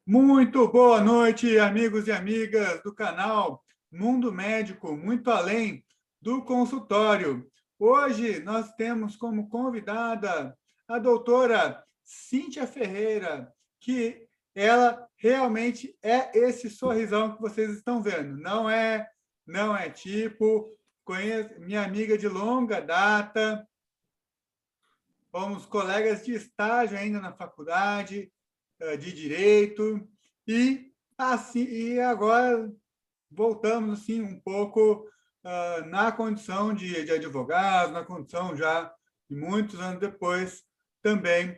Muito boa noite, amigos e amigas do canal Mundo Médico, muito além do consultório. Hoje nós temos como convidada a doutora Cíntia Ferreira, que ela realmente é esse sorrisão que vocês estão vendo. Não é tipo, conheço minha amiga de longa data, fomos colegas de estágio ainda na faculdade de direito e agora voltamos assim um pouco na condição de advogado, na condição já de muitos anos depois também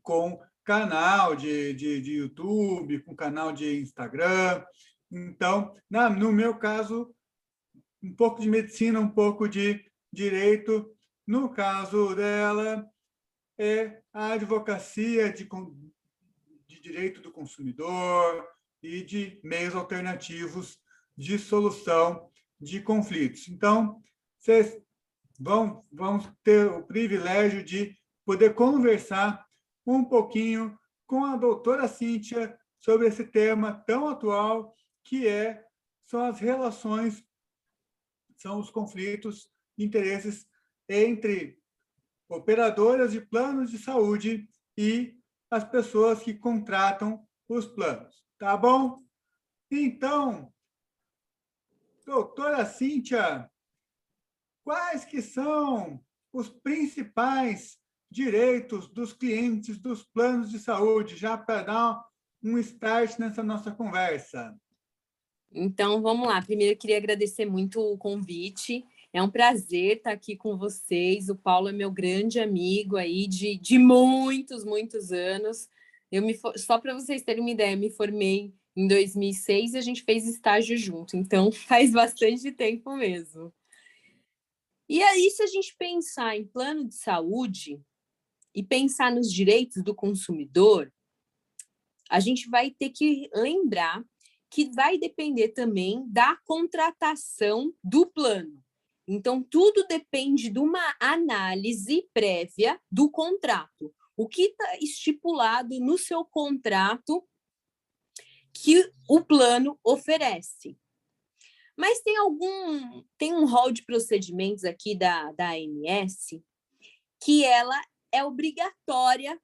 com canal de YouTube, com canal de Instagram. Então, no meu caso, um pouco de medicina, um pouco de direito. No caso dela, é a advocacia de direito do consumidor e de meios alternativos de solução de conflitos. Então, vocês vão ter o privilégio de poder conversar um pouquinho com a doutora Cíntia sobre esse tema tão atual são as relações, são os conflitos de interesses entre operadoras de planos de saúde e as pessoas que contratam os planos. Tá bom? Então, doutora Cíntia, quais que são os principais direitos dos clientes dos planos de saúde, já para dar um start nessa nossa conversa? Então, vamos lá. Primeiro, eu queria agradecer muito o convite. É um prazer estar aqui com vocês. O Paulo é meu grande amigo aí de muitos, muitos anos. Só para vocês terem uma ideia, me formei em 2006 e a gente fez estágio junto. Então, faz bastante tempo mesmo. E aí, se a gente pensar em plano de saúde e pensar nos direitos do consumidor, a gente vai ter que lembrar que vai depender também da contratação do plano. Então, tudo depende de uma análise prévia do contrato. O que está estipulado no seu contrato que o plano oferece. Mas tem um rol de procedimentos aqui da ANS que ela é obrigatória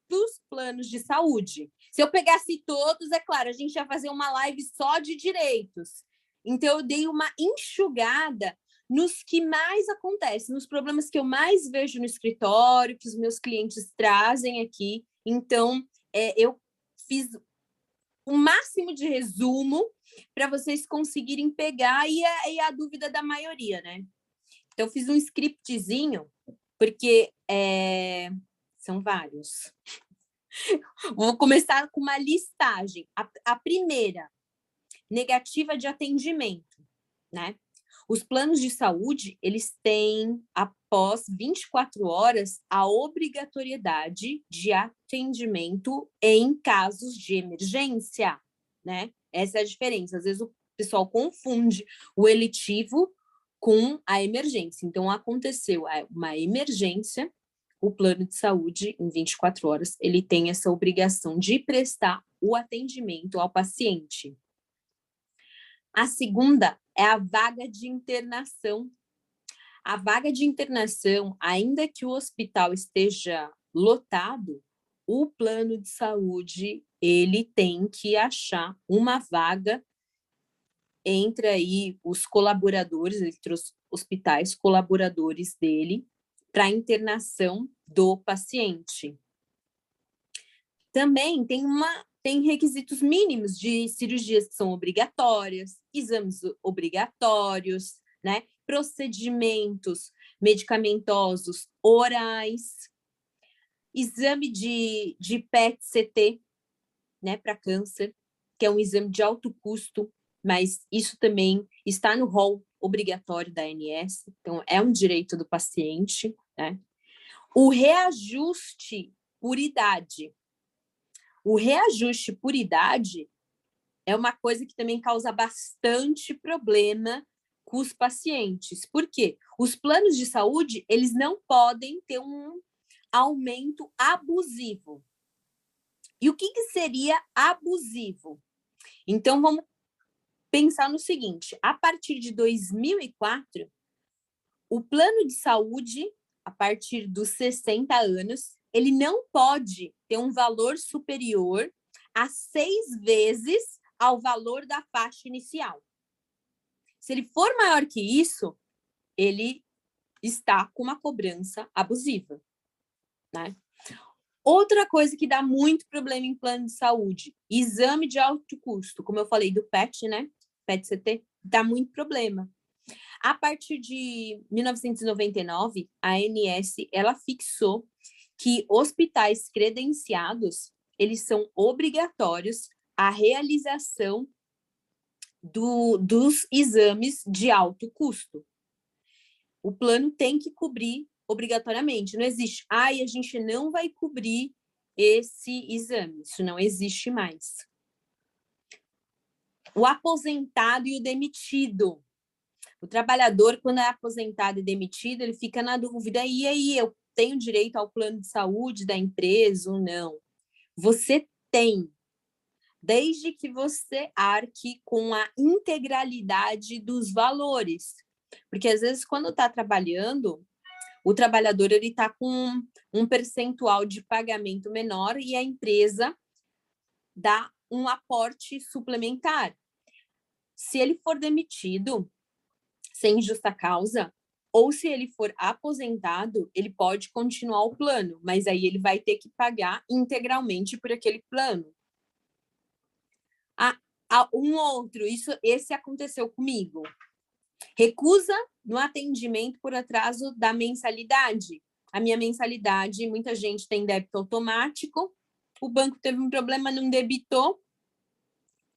dos planos de saúde. Se eu pegasse todos, é claro, a gente ia fazer uma live só de direitos. Então, eu dei uma enxugada nos que mais acontecem, nos problemas que eu mais vejo no escritório, que os meus clientes trazem aqui. Então, eu fiz o máximo de resumo para vocês conseguirem pegar e a dúvida da maioria, né? Então, eu fiz um scriptzinho, porque são vários. Vou começar com uma listagem. A primeira, negativa de atendimento, né? Os planos de saúde, eles têm, após 24 horas, a obrigatoriedade de atendimento em casos de emergência, né? Essa é a diferença. Às vezes o pessoal confunde o eletivo com a emergência. Então, aconteceu uma emergência, o plano de saúde, em 24 horas, ele tem essa obrigação de prestar o atendimento ao paciente. A segunda é a vaga de internação. A vaga de internação, ainda que o hospital esteja lotado, o plano de saúde, ele tem que achar uma vaga entre aí os colaboradores, entre os hospitais colaboradores dele, para a internação do paciente. Também tem requisitos mínimos de cirurgias que são obrigatórias, exames obrigatórios, né? Procedimentos medicamentosos orais, exame de PET-CT, né, para câncer, que é um exame de alto custo, mas isso também está no rol obrigatório da ANS, então é um direito do paciente, né? O reajuste por idade. O reajuste por idade é uma coisa que também causa bastante problema com os pacientes. Por quê? Os planos de saúde, eles não podem ter um aumento abusivo. E o que seria abusivo? Então, vamos pensar no seguinte, a partir de 2004, o plano de saúde, a partir dos 60 anos, ele não pode ter um valor superior a 6 vezes ao valor da faixa inicial. Se ele for maior que isso, ele está com uma cobrança abusiva, né? Outra coisa que dá muito problema em plano de saúde, exame de alto custo, como eu falei do PET, né? PET-CT, dá muito problema. A partir de 1999, a ANS, ela fixou que hospitais credenciados, eles são obrigatórios à realização dos exames de alto custo. O plano tem que cobrir obrigatoriamente. Não existe, a gente não vai cobrir esse exame. Isso não existe mais. O aposentado e o demitido. O trabalhador, quando é aposentado e demitido, ele fica na dúvida, e aí, eu tenho direito ao plano de saúde da empresa ou não? Você tem, desde que você arque com a integralidade dos valores. Porque, às vezes, quando está trabalhando, o trabalhador está com um percentual de pagamento menor e a empresa dá um aporte suplementar. Se ele for demitido sem justa causa, ou se ele for aposentado, ele pode continuar o plano, mas aí ele vai ter que pagar integralmente por aquele plano. Um outro, esse aconteceu comigo. Recusa no atendimento por atraso da mensalidade. A minha mensalidade, muita gente tem débito automático, o banco teve um problema, não debitou,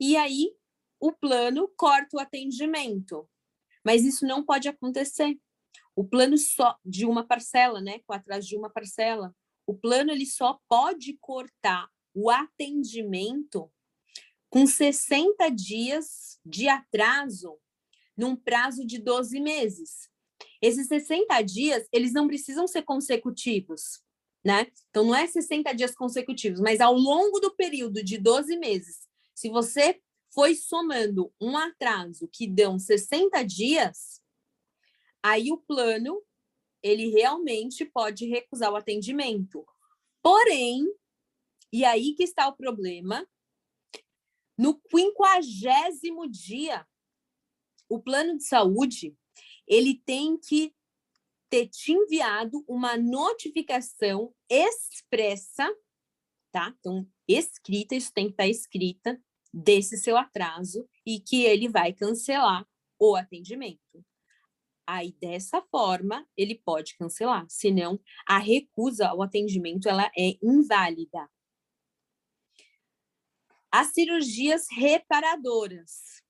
e aí o plano corta o atendimento. Mas isso não pode acontecer. O plano só de uma parcela, né, com atraso de uma parcela, o plano ele só pode cortar o atendimento com 60 dias de atraso num prazo de 12 meses. Esses 60 dias, eles não precisam ser consecutivos, né? Então, não é 60 dias consecutivos, mas ao longo do período de 12 meses, se você foi somando um atraso que dão 60 dias, aí o plano, ele realmente pode recusar o atendimento. Porém, e aí que está o problema, no 50º dia, o plano de saúde, ele tem que ter te enviado uma notificação expressa, tá? Então, escrita, isso tem que estar escrita, desse seu atraso e que ele vai cancelar o atendimento. Aí, dessa forma, ele pode cancelar, senão a recusa ao atendimento ela é inválida. As cirurgias reparadoras,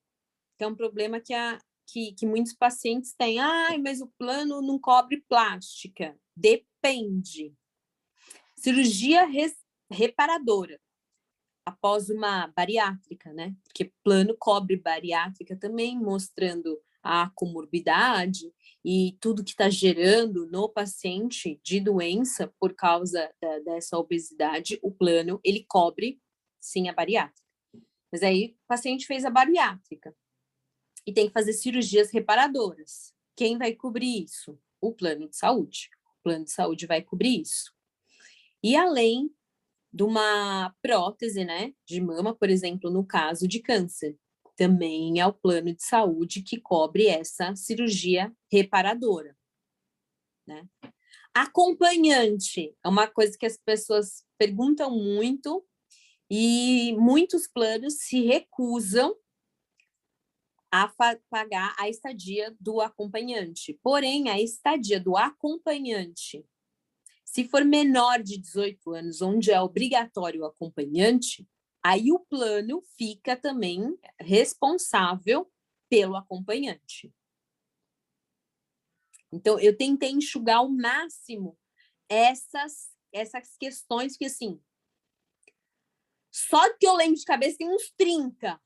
que é um problema que muitos pacientes têm. Mas o plano não cobre plástica. Depende. Cirurgia reparadora, após uma bariátrica, né? Porque plano cobre bariátrica também, mostrando a comorbidade e tudo que está gerando no paciente de doença por causa dessa obesidade, o plano, ele cobre, sim, a bariátrica. Mas aí o paciente fez a bariátrica e tem que fazer cirurgias reparadoras. Quem vai cobrir isso? O plano de saúde. O plano de saúde vai cobrir isso. E além de uma prótese, né, de mama, por exemplo, no caso de câncer, também é o plano de saúde que cobre essa cirurgia reparadora, né? Acompanhante é uma coisa que as pessoas perguntam muito e muitos planos se recusam a pagar a estadia do acompanhante. Porém, a estadia do acompanhante, se for menor de 18 anos, onde é obrigatório o acompanhante, aí o plano fica também responsável pelo acompanhante. Então, eu tentei enxugar ao máximo essas questões que, assim, só que eu lembro de cabeça tem uns 30.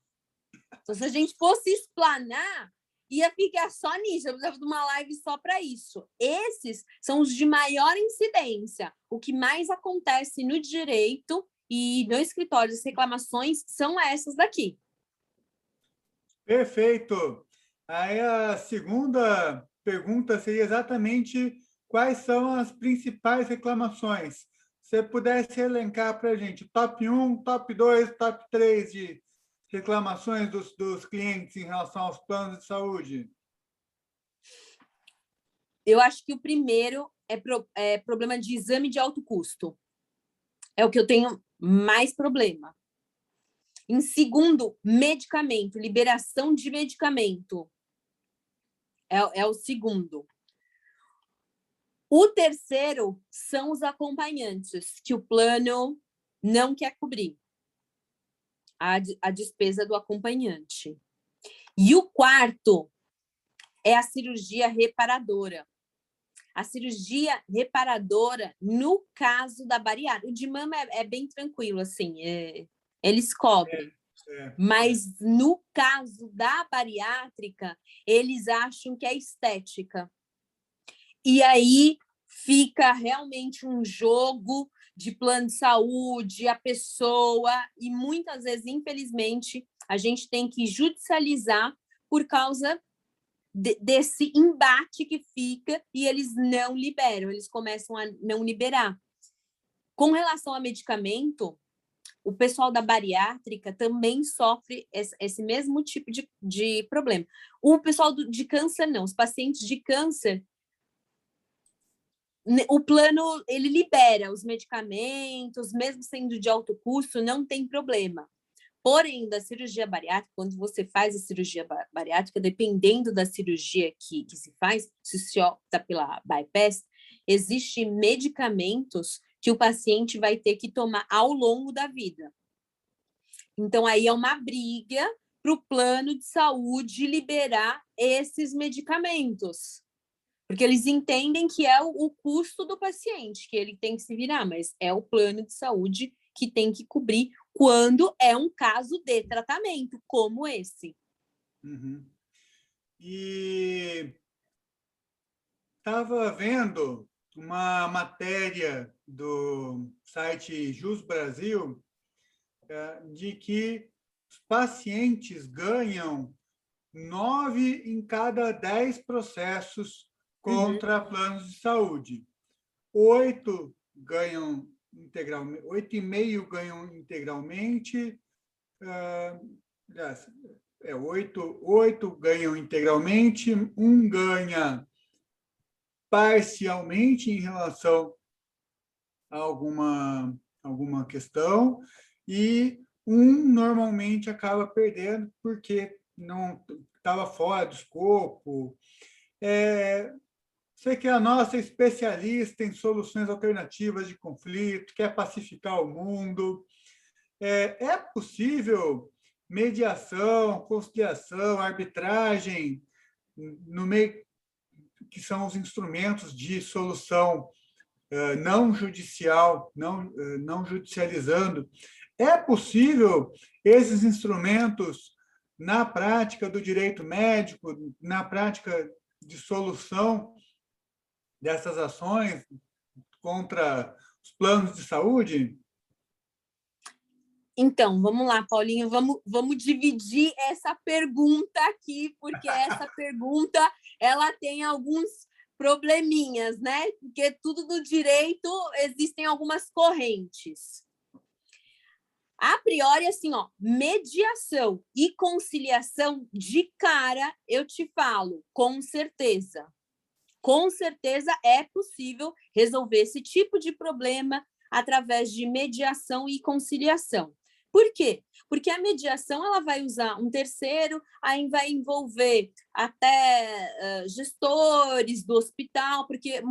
Então, se a gente fosse explanar, ia ficar só nisso. Eu precisava de uma live só para isso. Esses são os de maior incidência, o que mais acontece no direito e no escritório as reclamações são essas daqui. Perfeito. Aí a segunda pergunta seria exatamente quais são as principais reclamações. Se você pudesse elencar para a gente top 1, top 2, top 3 de reclamações dos clientes em relação aos planos de saúde. Eu acho que o primeiro é problema de exame de alto custo. É o que eu tenho mais problema. Em segundo, medicamento, liberação de medicamento. É o segundo. O terceiro são os acompanhantes, que o plano não quer cobrir a despesa do acompanhante. E o quarto é a cirurgia reparadora. A cirurgia reparadora, no caso da bariátrica, o de mama é bem tranquilo, assim, eles cobrem. Mas no caso da bariátrica, eles acham que é estética. E aí fica realmente um jogo de plano de saúde, a pessoa, e muitas vezes, infelizmente, a gente tem que judicializar por causa desse embate que fica e eles não liberam, eles começam a não liberar. Com relação a medicamento, o pessoal da bariátrica também sofre esse mesmo tipo de problema. O pessoal de câncer, não. Os pacientes de câncer, o plano, ele libera os medicamentos, mesmo sendo de alto custo, não tem problema. Porém, da cirurgia bariátrica, quando você faz a cirurgia bariátrica, dependendo da cirurgia que se faz, se se opta pela bypass, existem medicamentos que o paciente vai ter que tomar ao longo da vida. Então, aí é uma briga para o plano de saúde liberar esses medicamentos. Porque eles entendem que é o custo do paciente, que ele tem que se virar, mas é o plano de saúde que tem que cobrir quando é um caso de tratamento, como esse. Uhum. E estava vendo uma matéria do site Jus Brasil de que os pacientes ganham 9 em cada 10 processos contra planos de saúde. 8 ganham integralmente, 8,5 ganham integralmente, 8 ganham integralmente, 1 ganha parcialmente em relação a alguma questão, e normalmente acaba perdendo porque não estava fora do escopo. Você que é a nossa especialista em soluções alternativas de conflito, quer pacificar o mundo, é possível mediação, conciliação, arbitragem, no meio que são os instrumentos de solução não judicial, não judicializando. É possível esses instrumentos na prática do direito médico, na prática de solução dessas ações contra os planos de saúde? Então, vamos lá, Paulinho, vamos dividir essa pergunta aqui, porque essa pergunta ela tem alguns probleminhas, né? Porque tudo do direito existem algumas correntes. A priori, assim, ó, mediação e conciliação de cara, eu te falo, com certeza. Com certeza é possível resolver esse tipo de problema através de mediação e conciliação. Por quê? Porque a mediação ela vai usar um terceiro, aí vai envolver até gestores do hospital, porque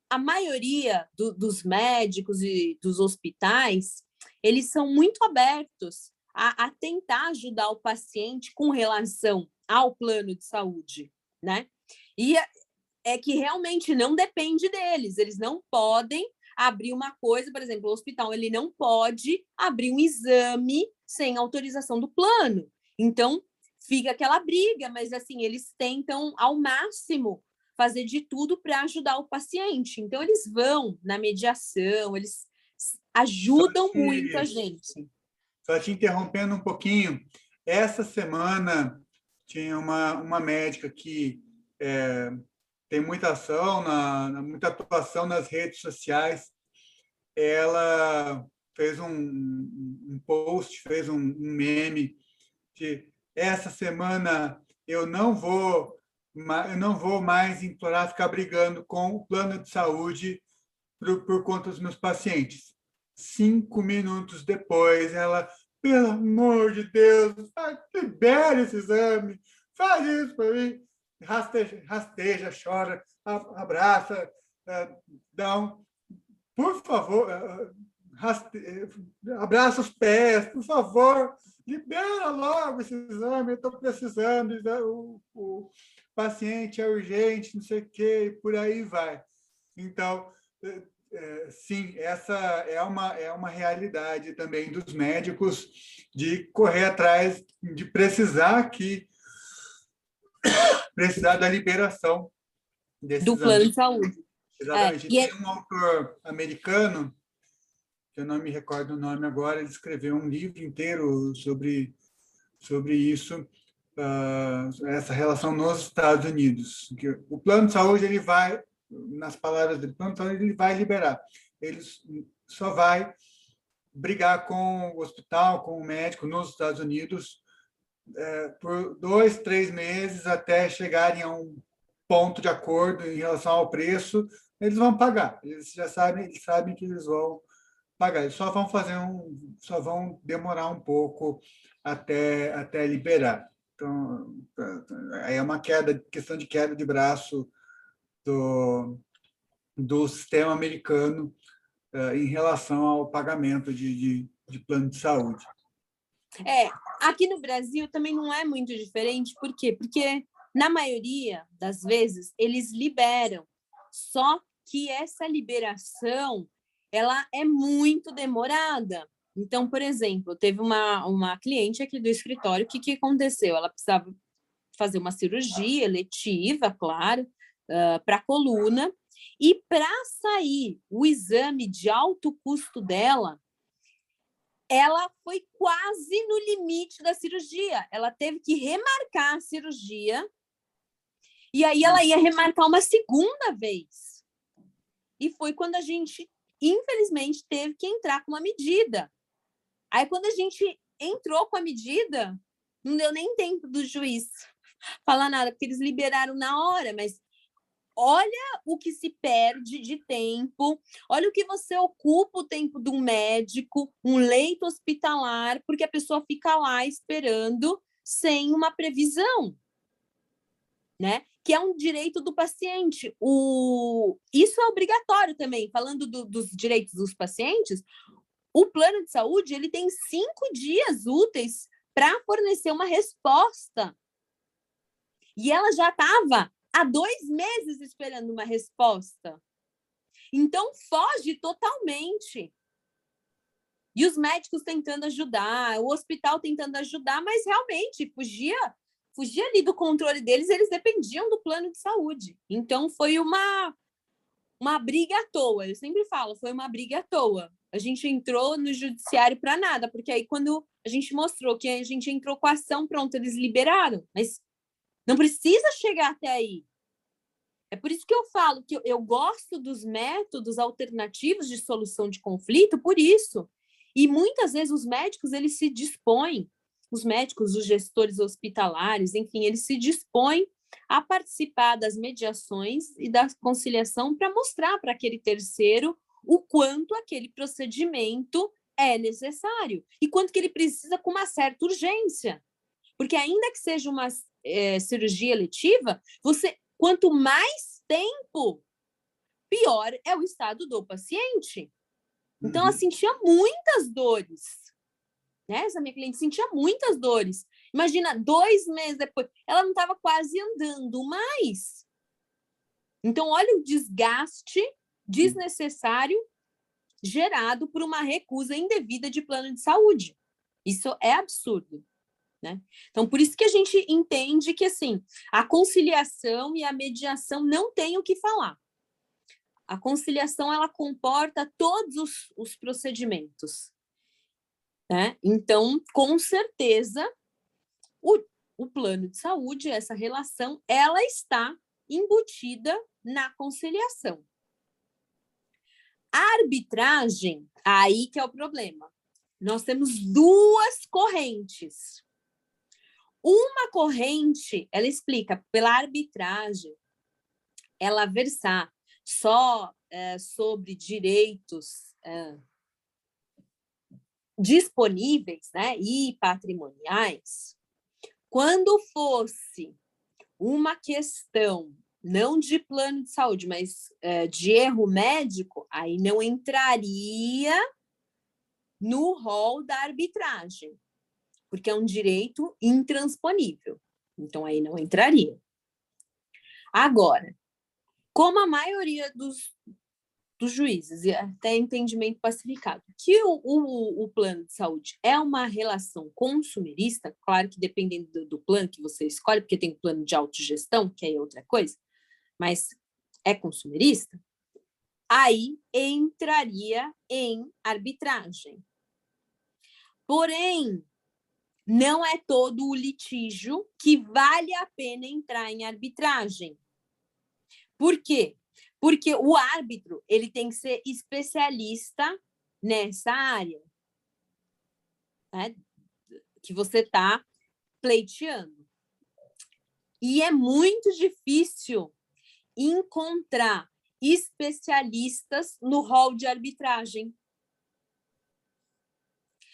a maioria dos médicos e dos hospitais, eles são muito abertos a tentar ajudar o paciente com relação ao plano de saúde, né? E é que realmente não depende deles, eles não podem abrir uma coisa, por exemplo, o hospital ele não pode abrir um exame sem autorização do plano. Então, fica aquela briga, mas assim, eles tentam ao máximo fazer de tudo para ajudar o paciente. Então, eles vão na mediação, eles ajudam muito a gente. Só te interrompendo um pouquinho, essa semana tinha uma médica que tem muita ação, muita atuação nas redes sociais. Ela fez um post, fez um meme de essa semana eu não vou mais implorar ficar brigando com o plano de saúde por conta dos meus pacientes. 5 minutos depois, ela, pelo amor de Deus, libere esse exame, faz isso para mim. Rasteja, chora, abraça, dá por favor, abraça os pés, por favor, libera logo esse exame, eu estou precisando, o paciente é urgente, não sei o quê, e por aí vai. Então, sim, essa é uma realidade também dos médicos de correr atrás, de precisar da liberação desses do plano de saúde. Exatamente. Tem um autor americano, que eu não me recordo o nome agora, ele escreveu um livro inteiro sobre isso, essa relação nos Estados Unidos. Que o plano de saúde, ele vai, nas palavras dele, o plano de saúde ele vai liberar. Ele só vai brigar com o hospital, com o médico nos Estados Unidos por 2, 3 meses até chegarem a um ponto de acordo em relação ao preço. Eles vão pagar. Eles já sabem que eles vão pagar. Eles só vão demorar um pouco até liberar. Então, aí é uma questão de queda de braço do sistema americano em relação ao pagamento de plano de saúde. Aqui no Brasil também não é muito diferente. Por quê? Porque, na maioria das vezes, eles liberam. Só que essa liberação ela é muito demorada. Então, por exemplo, teve uma cliente aqui do escritório, o que aconteceu? Ela precisava fazer uma cirurgia eletiva, claro, para a coluna, e para sair o exame de alto custo dela, ela foi quase no limite da cirurgia. Ela teve que remarcar a cirurgia e aí ela ia remarcar uma segunda vez. E foi quando a gente, infelizmente, teve que entrar com uma medida. Aí, quando a gente entrou com a medida, não deu nem tempo do juiz falar nada, porque eles liberaram na hora, mas olha o que se perde de tempo, olha o que você ocupa o tempo de um médico, um leito hospitalar, porque a pessoa fica lá esperando sem uma previsão, né? Que é um direito do paciente. Isso é obrigatório também. Falando dos direitos dos pacientes, o plano de saúde ele tem 5 dias úteis para fornecer uma resposta. E ela já estava há 2 meses esperando uma resposta. Então, foge totalmente. E os médicos tentando ajudar, o hospital tentando ajudar, mas realmente fugia ali do controle deles, eles dependiam do plano de saúde. Então, foi uma briga à toa. Eu sempre falo, foi uma briga à toa. A gente entrou no judiciário para nada, porque aí quando a gente mostrou que a gente entrou com a ação, pronto, eles liberaram. Mas não precisa chegar até aí. É por isso que eu falo que eu gosto dos métodos alternativos de solução de conflito, por isso. E muitas vezes os médicos, eles se dispõem, os médicos, os gestores hospitalares, enfim, eles se dispõem a participar das mediações e da conciliação para mostrar para aquele terceiro o quanto aquele procedimento é necessário e quanto que ele precisa com uma certa urgência. Porque ainda que seja uma cirurgia eletiva, quanto mais tempo, pior é o estado do paciente. Então, ela sentia muitas dores. Né? Essa minha cliente sentia muitas dores. Imagina, 2 meses depois, ela não estava quase andando mais. Então, olha o desgaste desnecessário gerado por uma recusa indevida de plano de saúde. Isso é absurdo. Né? Então, por isso que a gente entende que assim, a conciliação e a mediação não têm o que falar. A conciliação, ela comporta todos os procedimentos, né? Então, com certeza, o plano de saúde, essa relação, ela está embutida na conciliação. A arbitragem, aí que é o problema. Nós temos duas correntes. Uma corrente, ela explica, pela arbitragem, ela versar só sobre direitos disponíveis, né, e patrimoniais. Quando fosse uma questão não de plano de saúde, mas de erro médico, aí não entraria no rol da arbitragem, porque é um direito intransponível. Então, aí não entraria. Agora, como a maioria dos juízes, e até entendimento pacificado, que o plano de saúde é uma relação consumerista, claro que dependendo do plano que você escolhe, porque tem plano de autogestão, que aí é outra coisa, mas é consumerista, aí entraria em arbitragem. Porém, não é todo o litígio que vale a pena entrar em arbitragem. Por quê? Porque o árbitro, ele tem que ser especialista nessa área, né, que você está pleiteando. E é muito difícil encontrar especialistas no rol de arbitragem.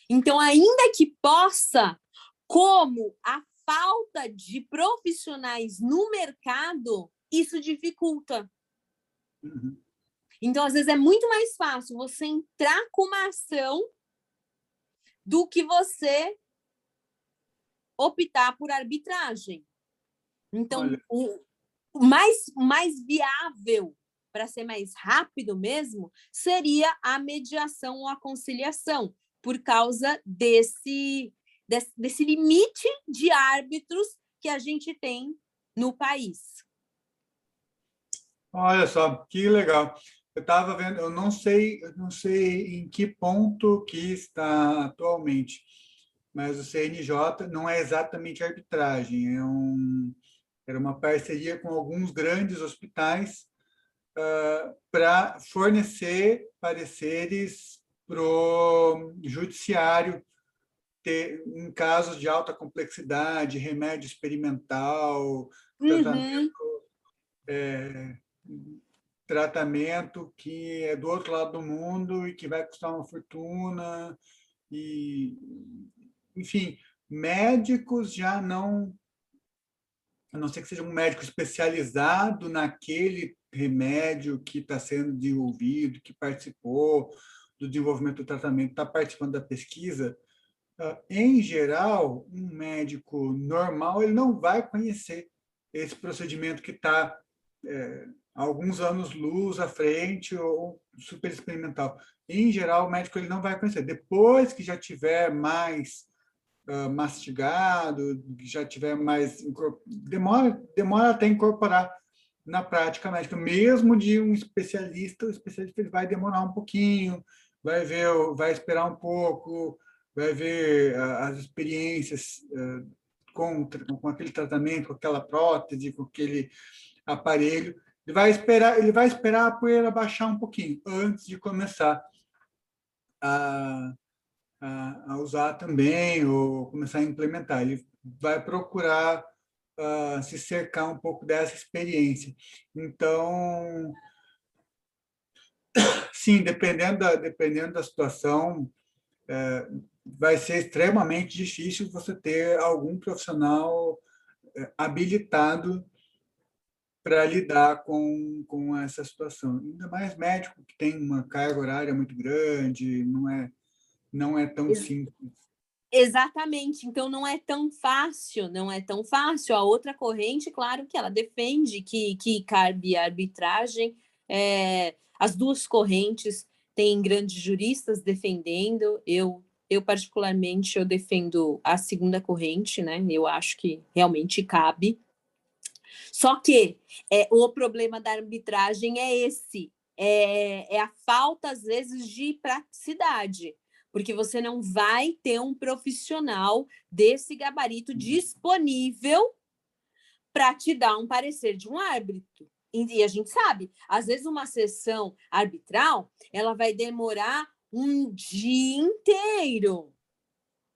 Então, ainda que possa, como a falta de profissionais no mercado, isso dificulta. Uhum. Então, às vezes, é muito mais fácil você entrar com uma ação do que você optar por arbitragem. Então, o mais viável, para ser mais rápido mesmo, seria a mediação ou a conciliação, por causa desse limite de árbitros que a gente tem no país. Olha só, que legal. Eu estava vendo, eu não sei em que ponto que está atualmente, mas o CNJ não é exatamente arbitragem, era uma parceria com alguns grandes hospitais para fornecer pareceres para o judiciário em casos de alta complexidade, remédio experimental, Uhum. tratamento que é do outro lado do mundo e que vai custar uma fortuna. E, enfim, médicos já não, a não ser que seja um médico especializado naquele remédio que está sendo desenvolvido, que participou do desenvolvimento do tratamento, está participando da pesquisa, em geral, um médico normal ele não vai conhecer esse procedimento que está alguns anos-luz à frente ou super experimental. Em geral, o médico ele não vai conhecer. Depois que já tiver mais mastigado, que já tiver mais... Demora até incorporar na prática médica. Mesmo de um especialista, o especialista ele vai demorar um pouquinho, vai esperar um pouco, vai ver as experiências com aquele tratamento, com aquela prótese, com aquele aparelho. Ele vai esperar a poeira baixar um pouquinho antes de começar a usar também ou começar a implementar. Ele vai procurar se cercar um pouco dessa experiência. Então, sim, dependendo da situação, vai ser extremamente difícil você ter algum profissional habilitado para lidar com essa situação. Ainda mais médico que tem uma carga horária muito grande, não é tão simples. Exatamente, então não é tão fácil, não é tão fácil. A outra corrente, claro que ela defende que cabe a arbitragem, as duas correntes têm grandes juristas defendendo, eu particularmente, eu defendo a segunda corrente, né? Eu acho que realmente cabe. Só que o problema da arbitragem é esse, é a falta, às vezes, de praticidade, porque você não vai ter um profissional desse gabarito disponível para te dar um parecer de um árbitro. E a gente sabe, às vezes uma sessão arbitral, ela vai demorar um dia inteiro.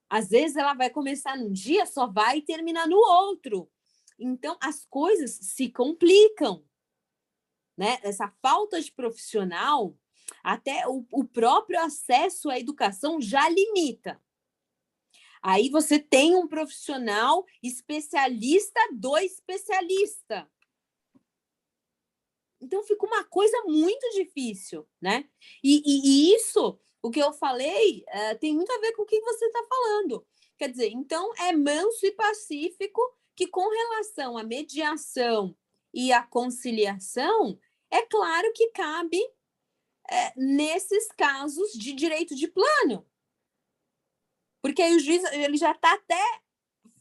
Às vezes ela vai começar num dia, só vai terminar no outro. Então, as coisas se complicam, né? Essa falta de profissional, até o próprio acesso à educação já limita. Aí você tem um profissional especialista do especialista. Então fica uma coisa muito difícil, né? E isso, o que eu falei, tem muito a ver com o que você está falando. Quer dizer, então é manso e pacífico que, com relação à mediação e à conciliação, é claro que cabe nesses casos de direito de plano. Porque aí o juiz ele já está até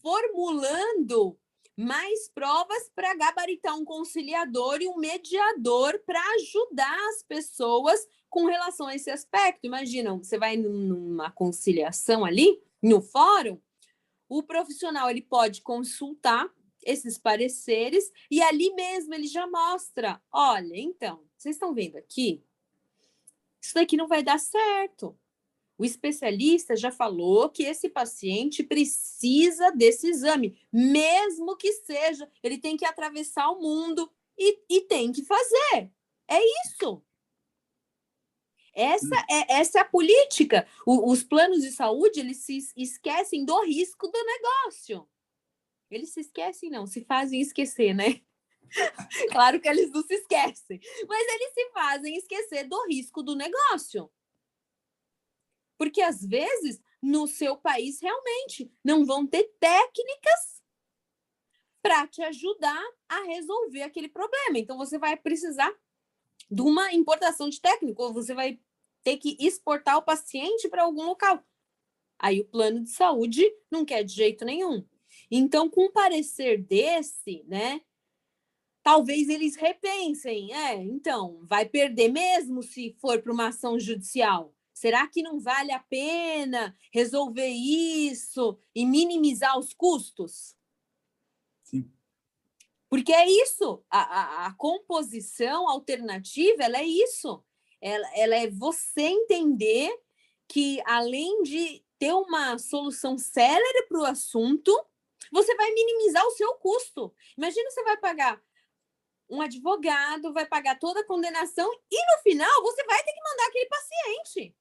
formulando mais provas para gabaritar um conciliador e um mediador para ajudar as pessoas com relação a esse aspecto. Imagina, você vai numa conciliação ali, no fórum, o profissional ele pode consultar esses pareceres e ali mesmo ele já mostra, olha, então, vocês estão vendo aqui? Isso daqui não vai dar certo. O especialista já falou que esse paciente precisa desse exame, mesmo que seja, ele tem que atravessar o mundo e tem que fazer. É isso. Essa é a política. Os planos de saúde, eles se esquecem do risco do negócio. Eles se esquecem, não, se fazem esquecer, né? Claro que eles não se esquecem, mas eles se fazem esquecer do risco do negócio. Porque, às vezes, no seu país, realmente, não vão ter técnicas para te ajudar a resolver aquele problema. Então, você vai precisar de uma importação de técnico, ou você vai ter que exportar o paciente para algum local. Aí, o plano de saúde não quer de jeito nenhum. Então, com um parecer desse, né, talvez eles repensem, então, vai perder mesmo se for para uma ação judicial? Será que não vale a pena resolver isso e minimizar os custos? Sim. Porque é isso, a composição alternativa, ela é isso. Ela é você entender que, além de ter uma solução célere para o assunto, você vai minimizar o seu custo. Imagina, você vai pagar um advogado, vai pagar toda a condenação e, no final, você vai ter que mandar aquele paciente.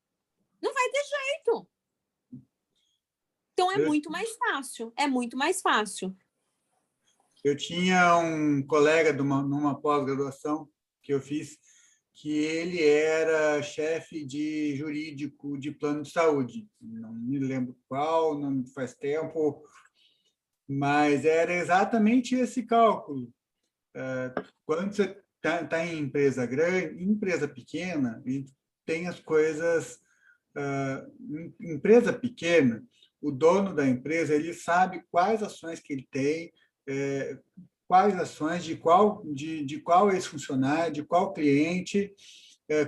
Não vai ter jeito. Então, é muito mais fácil. É muito mais fácil. Eu tinha um colega numa pós-graduação que eu fiz, que ele era chefe de jurídico de plano de saúde. Não me lembro qual, não faz tempo, mas era exatamente esse cálculo. Quando você está em empresa grande, em empresa pequena, e tem as coisas... empresa pequena, o dono da empresa ele sabe quais ações que ele tem, quais ações de qual ex-funcionário, de qual cliente,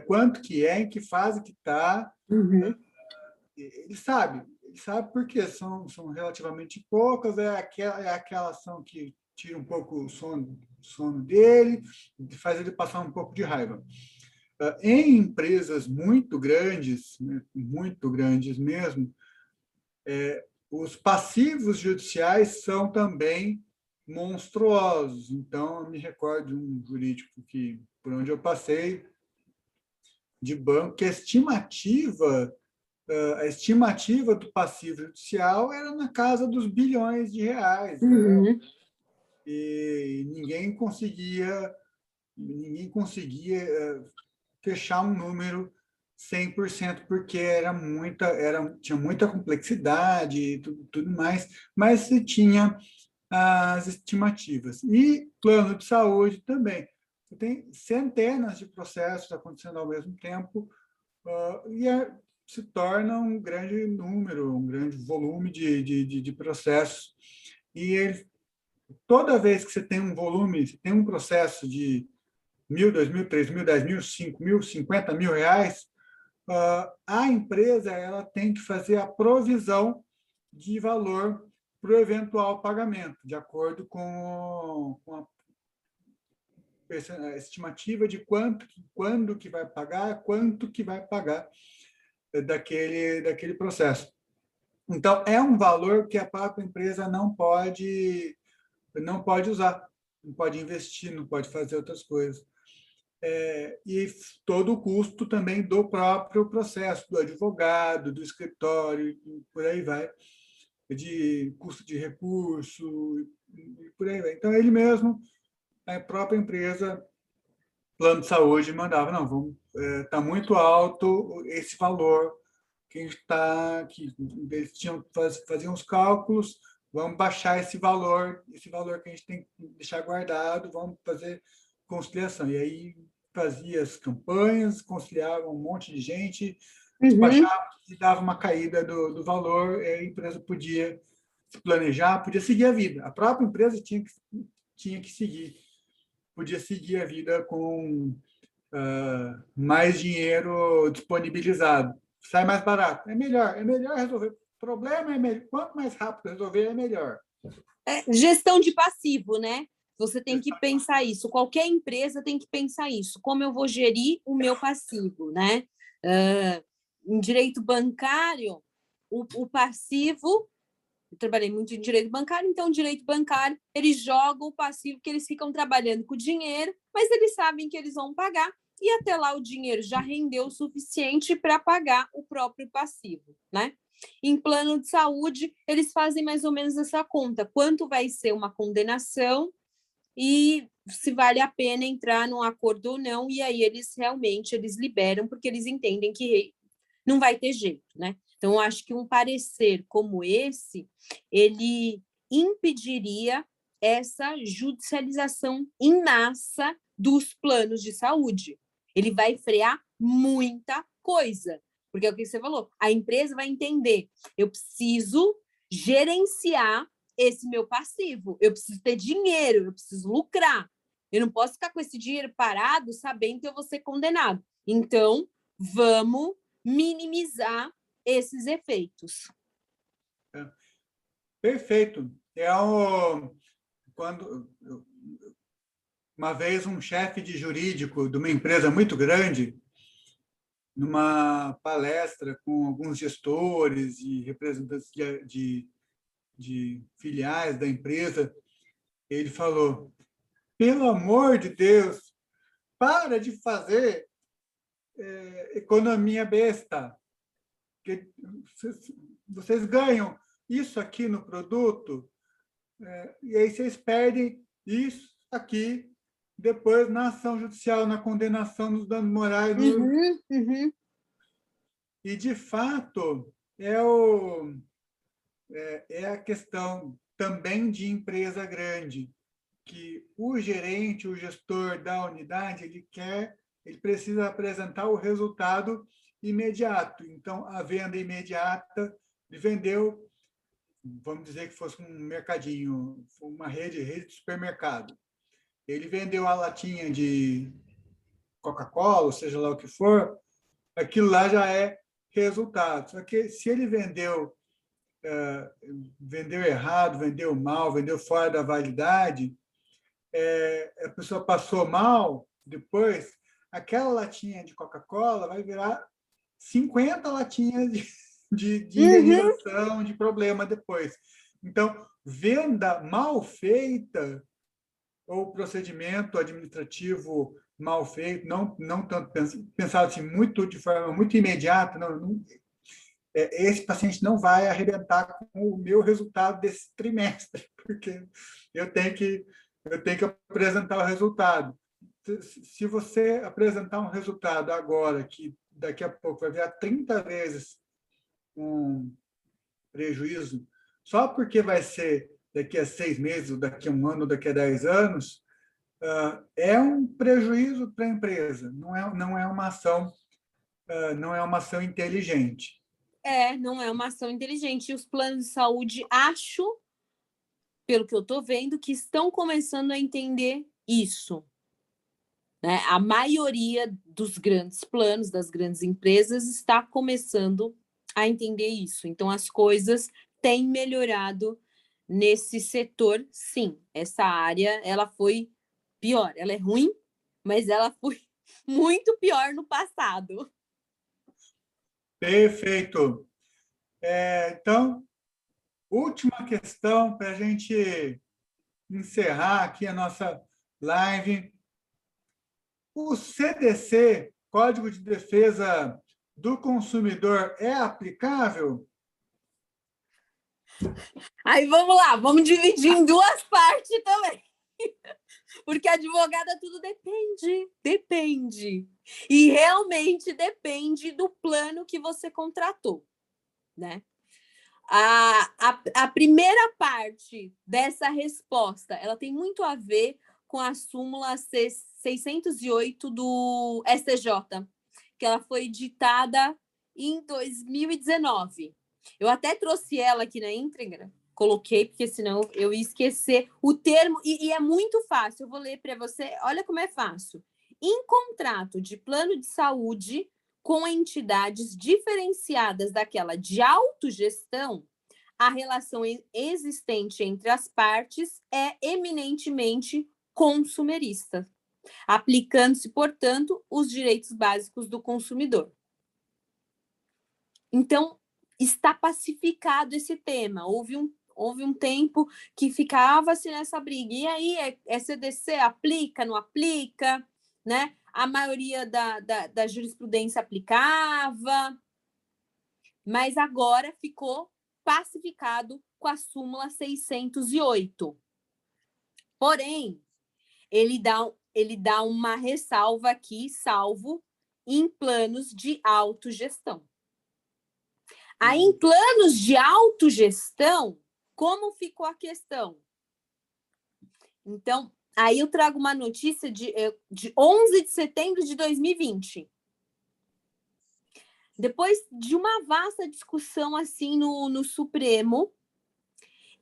quanto que é, em que fase que está. Uhum. Ele sabe porque são relativamente poucas, é aquela ação que tira um pouco o sono dele, faz ele passar um pouco de raiva. Em empresas muito grandes, né, muito grandes mesmo, os passivos judiciais são também monstruosos. Então, eu me recordo de um jurídico que, por onde eu passei, de banco, que a estimativa do passivo judicial era na casa dos bilhões de reais, né? Uhum. E ninguém conseguia fechar um número 100%, porque tinha muita complexidade e tudo mais, mas se tinha as estimativas. E plano de saúde também. Você tem centenas de processos acontecendo ao mesmo tempo, se torna um grande número, um grande volume de processos. E toda vez que você tem um volume, você tem um processo 1.000, 2.000, 3.000, 10.000, 5.000, 50.000 reais, a empresa ela tem que fazer a provisão de valor para o eventual pagamento, de acordo com a estimativa de quando que vai pagar, quanto que vai pagar daquele processo. Então, é um valor que a própria empresa não pode usar, não pode investir, não pode fazer outras coisas. E todo o custo também do próprio processo, do advogado, do escritório, por aí vai, de custo de recurso, e por aí vai. Então, ele mesmo, a própria empresa, plano de saúde, mandava, não, está muito alto esse valor que a gente está, que eles faziam os cálculos, vamos baixar esse valor que a gente tem que deixar guardado, vamos fazer conciliação. E aí fazia as campanhas, conciliava um monte de gente, despachava e dava uma caída do valor, e a empresa podia se planejar, podia seguir a vida. A própria empresa tinha que seguir, podia seguir a vida com mais dinheiro disponibilizado. Sai mais barato. É melhor resolver. O problema é melhor. Quanto mais rápido resolver, é melhor. Gestão de passivo, né? Você tem que pensar isso. Qualquer empresa tem que pensar isso. Como eu vou gerir o meu passivo, né? Em direito bancário, o passivo... Eu trabalhei muito em direito bancário, então, direito bancário, eles jogam o passivo que eles ficam trabalhando com o dinheiro, mas eles sabem que eles vão pagar, e até lá o dinheiro já rendeu o suficiente para pagar o próprio passivo, né? Em plano de saúde, eles fazem mais ou menos essa conta, quanto vai ser uma condenação e se vale a pena entrar num acordo ou não, e aí eles liberam, porque eles entendem que não vai ter jeito, né? Então, eu acho que um parecer como esse, ele impediria essa judicialização em massa dos planos de saúde. Ele vai frear muita coisa, porque é o que você falou, a empresa vai entender, eu preciso gerenciar esse meu passivo, eu preciso ter dinheiro, eu preciso lucrar, eu não posso ficar com esse dinheiro parado sabendo que eu vou ser condenado. Então, vamos minimizar esses efeitos. Perfeito. Quando uma vez um chefe de jurídico de uma empresa muito grande, numa palestra com alguns gestores e representantes de filiais da empresa, ele falou: pelo amor de Deus, para de fazer economia besta. Que vocês ganham isso aqui no produto, e aí vocês perdem isso aqui depois na ação judicial, na condenação dos danos morais. E, de fato, é a questão também de empresa grande, que o gerente, o gestor da unidade, ele precisa apresentar o resultado imediato. Então, a venda imediata, ele vendeu, vamos dizer que fosse um mercadinho, uma rede de supermercado. Ele vendeu a latinha de Coca-Cola, seja lá o que for, aquilo lá já é resultado. Só que se ele vendeu errado, vendeu mal, vendeu fora da validade, a pessoa passou mal, depois, aquela latinha de Coca-Cola vai virar 50 latinhas de indenização, de problema depois. Então, venda mal feita ou procedimento administrativo mal feito, não tanto pensado assim, de forma muito imediata, esse paciente não vai arrebentar com o meu resultado desse trimestre, porque eu tenho que apresentar o resultado. Se você apresentar um resultado agora, que daqui a pouco vai virar 30 vezes um prejuízo, só porque vai ser daqui a 6 meses, ou daqui a 1 ano, ou daqui a 10 anos, é um prejuízo para a empresa, não é uma ação, não é uma ação inteligente. Não é uma ação inteligente. E os planos de saúde, acho, pelo que eu estou vendo, que estão começando a entender isso. né? A maioria dos grandes planos, das grandes empresas, está começando a entender isso. Então, as coisas têm melhorado nesse setor, sim. Essa área, ela foi pior. Ela é ruim, mas ela foi muito pior no passado. Perfeito. Então, última questão para a gente encerrar aqui a nossa live. O CDC, Código de Defesa do Consumidor, é aplicável? Aí vamos lá, vamos dividir em duas partes também. Porque advogada tudo depende. E realmente depende do plano que você contratou, né? A primeira parte dessa resposta, ela tem muito a ver com a súmula 608 do STJ, que ela foi ditada em 2019. Eu até trouxe ela aqui na íntegra, coloquei, porque senão eu ia esquecer o termo, e é muito fácil, eu vou ler para você, olha como é fácil. Em contrato de plano de saúde com entidades diferenciadas daquela de autogestão, a relação existente entre as partes é eminentemente consumerista, aplicando-se, portanto, os direitos básicos do consumidor. Então, está pacificado esse tema. Houve um tempo que ficava-se nessa briga. E aí, CDC aplica, não aplica? Né? A maioria da jurisprudência aplicava, mas agora ficou pacificado com a súmula 608. Porém, ele dá uma ressalva aqui, salvo em planos de autogestão. Aí, em planos de autogestão, como ficou a questão? Então, aí eu trago uma notícia de 11 de setembro de 2020. Depois de uma vasta discussão assim no Supremo,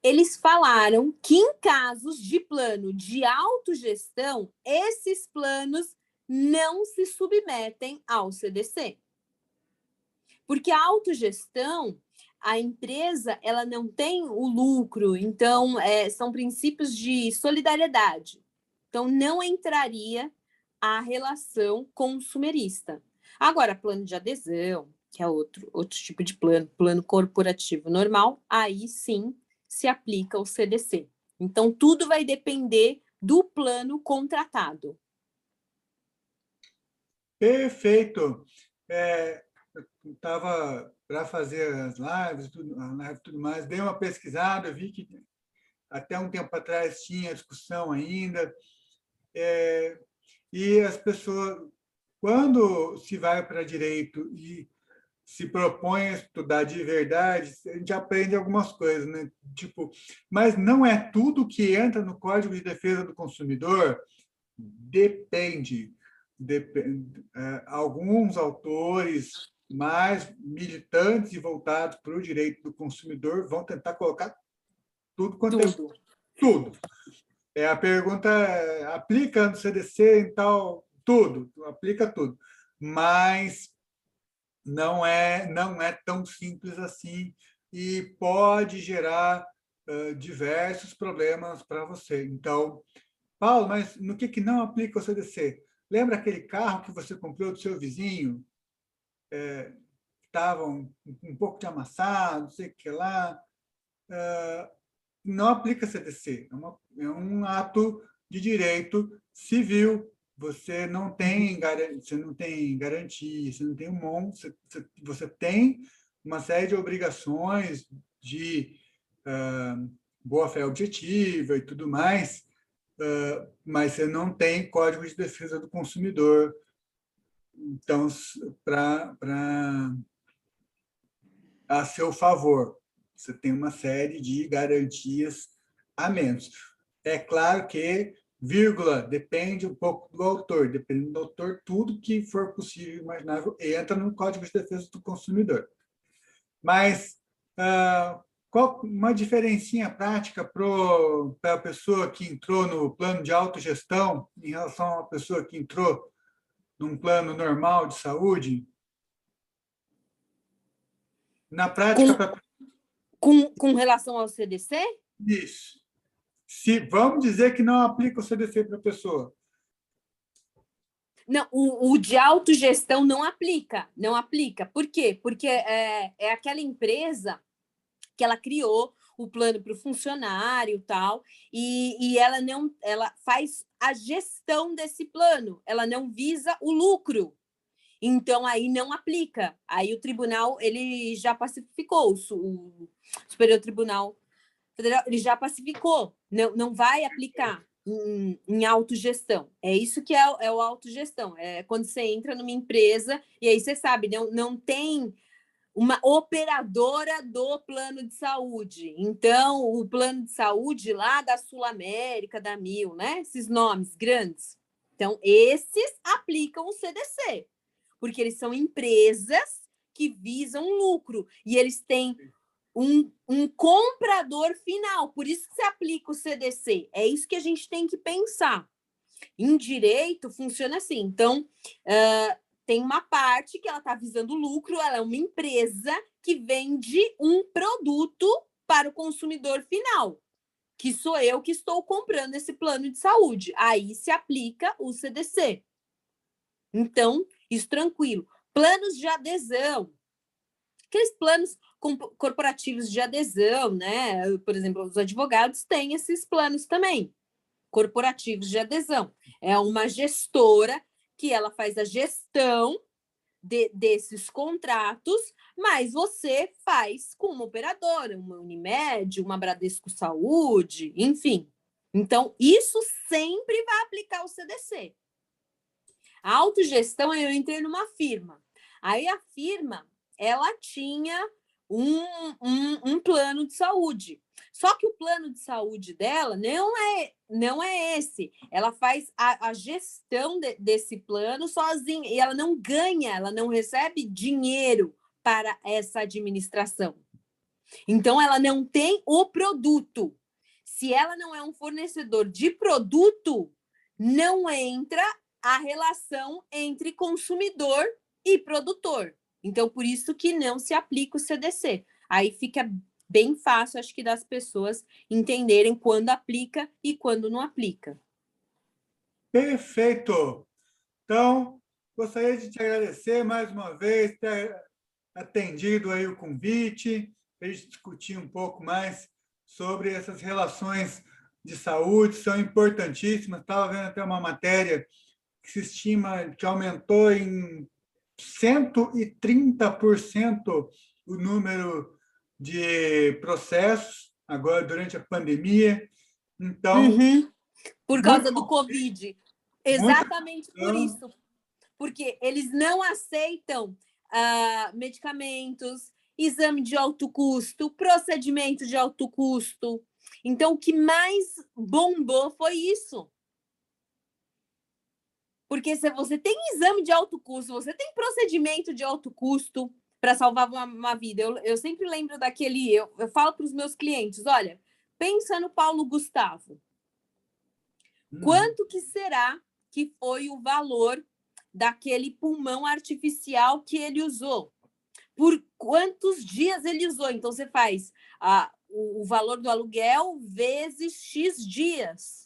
eles falaram que em casos de plano de autogestão, esses planos não se submetem ao CDC. Porque a autogestão, a empresa, ela não tem o lucro, então são princípios de solidariedade. Então, não entraria a relação consumerista. Agora, plano de adesão, que é outro tipo de plano corporativo normal, aí sim se aplica o CDC. Então, tudo vai depender do plano contratado. Perfeito. Eu estava para fazer as lives, tudo mais, dei uma pesquisada, vi que até um tempo atrás tinha discussão ainda, e as pessoas, quando se vai para direito e se propõe a estudar de verdade, a gente aprende algumas coisas, né? Tipo, mas não é tudo que entra no Código de Defesa do Consumidor? Depende. Alguns autores mais militantes e voltados para o direito do consumidor vão tentar colocar tudo quanto é tudo. A pergunta aplica no CDC e tal, tudo, aplica tudo. Mas não é tão simples assim e pode gerar diversos problemas para você. Então, Paulo, mas no que não aplica o CDC? Lembra aquele carro que você comprou do seu vizinho? Estava um pouco de amassado, não sei o que lá. Não aplica CDC. É um ato de direito civil. Você não tem garantia, você não tem você tem uma série de obrigações de boa-fé objetiva e tudo mais, mas você não tem Código de Defesa do Consumidor. Então, a seu favor, você tem uma série de garantias a menos. É claro que, vírgula, depende um pouco do autor. Dependendo do autor, tudo que for possível e imaginável entra no Código de Defesa do Consumidor. Mas, qual uma diferencinha prática para a pessoa que entrou no plano de autogestão em relação a uma pessoa que entrou num plano normal de saúde? Na prática, Com, para com relação ao CDC? isso. Se vamos dizer que não aplica o CDC para a pessoa. Não, o de autogestão não aplica, não aplica. Por quê? Porque é aquela empresa que ela criou o plano para o funcionário tal, e ela faz a gestão desse plano, ela não visa o lucro. Então, aí não aplica. Aí o tribunal, ele já pacificou, o Superior Tribunal Federal, ele já pacificou, não vai aplicar em autogestão. É isso que é o autogestão. É quando você entra numa empresa e aí você sabe, não tem uma operadora do plano de saúde. Então, o plano de saúde lá da Sul América, da Mil, né? Esses nomes grandes. Então, esses aplicam o CDC, porque eles são empresas que visam lucro e eles têm um comprador final. Por isso que se aplica o CDC. É isso que a gente tem que pensar. Em direito, funciona assim. Então, tem uma parte que ela está visando lucro, ela é uma empresa que vende um produto para o consumidor final, que sou eu que estou comprando esse plano de saúde. Aí se aplica o CDC. Então, isso tranquilo. Planos de adesão. Aqueles planos corporativos de adesão, né? Por exemplo, os advogados têm esses planos também, corporativos de adesão. É uma gestora que ela faz a gestão desses contratos, mas você faz com uma operadora, uma Unimed, uma Bradesco Saúde, enfim. Então, isso sempre vai aplicar o CDC. A autogestão, eu entrei numa firma. Aí a firma, ela tinha um plano de saúde. Só que o plano de saúde dela não é esse. Ela faz a gestão desse plano sozinha e ela não ganha, ela não recebe dinheiro para essa administração. Então, ela não tem o produto. Se ela não é um fornecedor de produto, não entra a relação entre consumidor e produtor. Então, por isso que não se aplica o CDC. Aí fica bem fácil, acho que, das pessoas entenderem quando aplica e quando não aplica. Perfeito! Então, gostaria de te agradecer mais uma vez, ter atendido aí o convite, para a gente discutir um pouco mais sobre essas relações de saúde, são importantíssimas. Estava vendo até uma matéria que se estima que aumentou em 130% o número de processos agora durante a pandemia. Então, Por muito, causa do Covid. muita Exatamente por isso. Porque eles não aceitam medicamentos, exame de alto custo, procedimento de alto custo. Então, o que mais bombou foi isso. Porque se você tem exame de alto custo, você tem procedimento de alto custo para salvar uma vida. Eu sempre lembro daquele. Eu falo para os meus clientes: olha, pensa no Paulo Gustavo. Quanto que será que foi o valor daquele pulmão artificial que ele usou? Por quantos dias ele usou? Então, você faz o valor do aluguel vezes X dias.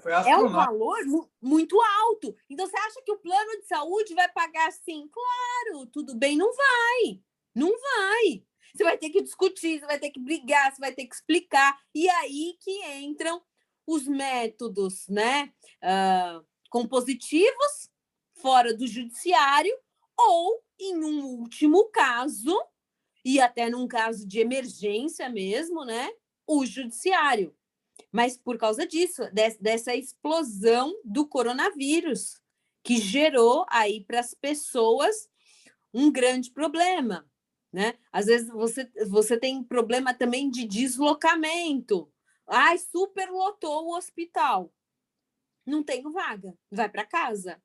foi É um astronômico. valor muito alto. Então, você acha que o plano de saúde vai pagar assim? Claro, tudo bem, não vai. Não vai. Você vai ter que discutir, você vai ter que brigar, você vai ter que explicar. E aí que entram os métodos, né? Compositivos, fora do judiciário, ou, em um último caso, e até num caso de emergência mesmo, né? O judiciário. Mas por causa disso, dessa explosão do coronavírus, que gerou aí para as pessoas um grande problema, né? Às vezes você tem problema também de deslocamento. Ai, superlotou o hospital. Não tenho vaga, vai para casa.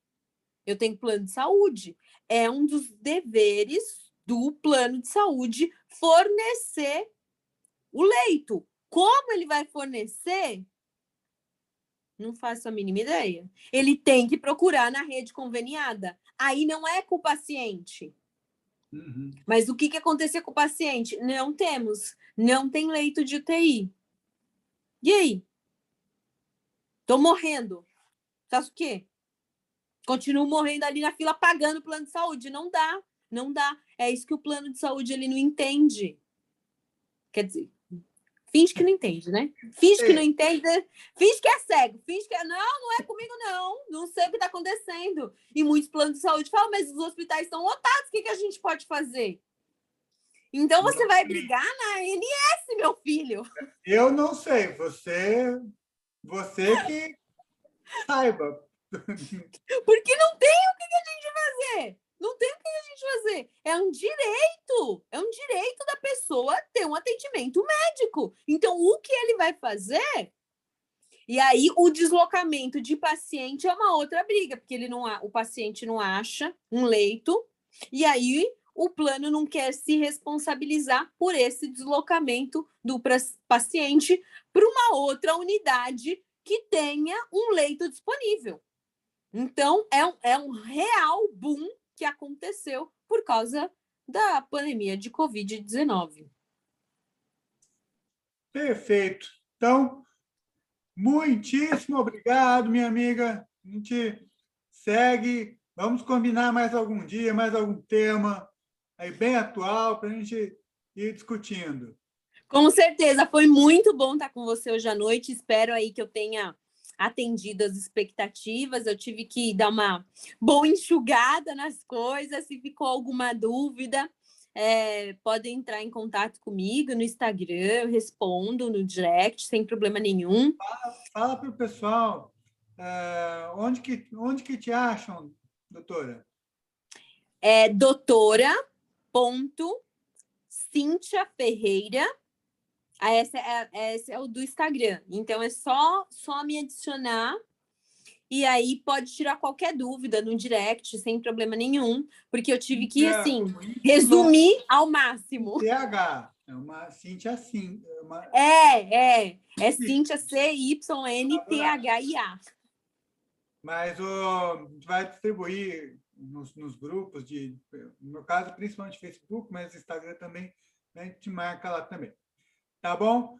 Eu tenho plano de saúde. É um dos deveres do plano de saúde fornecer o leito. Como ele vai fornecer? Não faço a mínima ideia. Ele tem que procurar na rede conveniada. Aí não é com o paciente. Uhum. Mas o que aconteceu com o paciente? Não temos. Não tem leito de UTI. E aí? Tô morrendo. Faço o quê? Continuo morrendo ali na fila pagando o plano de saúde. Não dá. Não dá. É isso que o plano de saúde ele não entende. Quer dizer, finge que não entende, né? Finge que não entende, finge que é cego, finge que é... Não é comigo, não sei o que está acontecendo. E muitos planos de saúde falam, mas os hospitais estão lotados, o que a gente pode fazer? Então você vai brigar na ANS, meu filho. Eu não sei, você que saiba. Porque não tem o que a gente fazer. Não tem o que a gente fazer. É um direito da pessoa ter um atendimento médico. Então, o que ele vai fazer? E aí, o deslocamento de paciente é uma outra briga, porque o paciente não acha um leito, e aí o plano não quer se responsabilizar por esse deslocamento do paciente para uma outra unidade que tenha um leito disponível. Então, é um real boom que aconteceu por causa da pandemia de Covid-19. Perfeito. Então, muitíssimo obrigado, minha amiga. A gente segue. Vamos combinar mais algum dia, mais algum tema aí bem atual para a gente ir discutindo. Com certeza, foi muito bom estar com você hoje à noite. Espero aí que eu tenha atendido as expectativas. Eu tive que dar uma boa enxugada nas coisas. Se ficou alguma dúvida, podem entrar em contato comigo no Instagram, eu respondo no direct, sem problema nenhum. Fala para o pessoal onde que te acham, doutora? É doutora.Cíntia Ferreira. Esse é o do Instagram. Então, é só me adicionar. E aí pode tirar qualquer dúvida no direct, sem problema nenhum, porque eu tive que, assim, resumir ao máximo. TH, é uma Cíntia assim. É Cíntia CYNTHIA. Mas a gente vai distribuir nos grupos, no meu caso, principalmente Facebook, mas Instagram também, a gente marca lá também. Tá bom?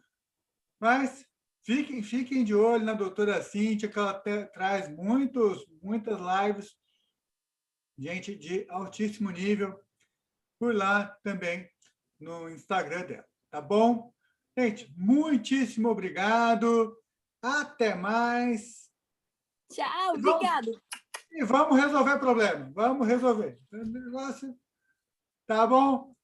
Mas fiquem de olho na doutora Cíntia, que ela traz muitas lives, gente de altíssimo nível, por lá também no Instagram dela. Tá bom? Gente, muitíssimo obrigado. Até mais. Tchau, obrigado. E vamos resolver o problema. Vamos resolver. O negócio tá bom?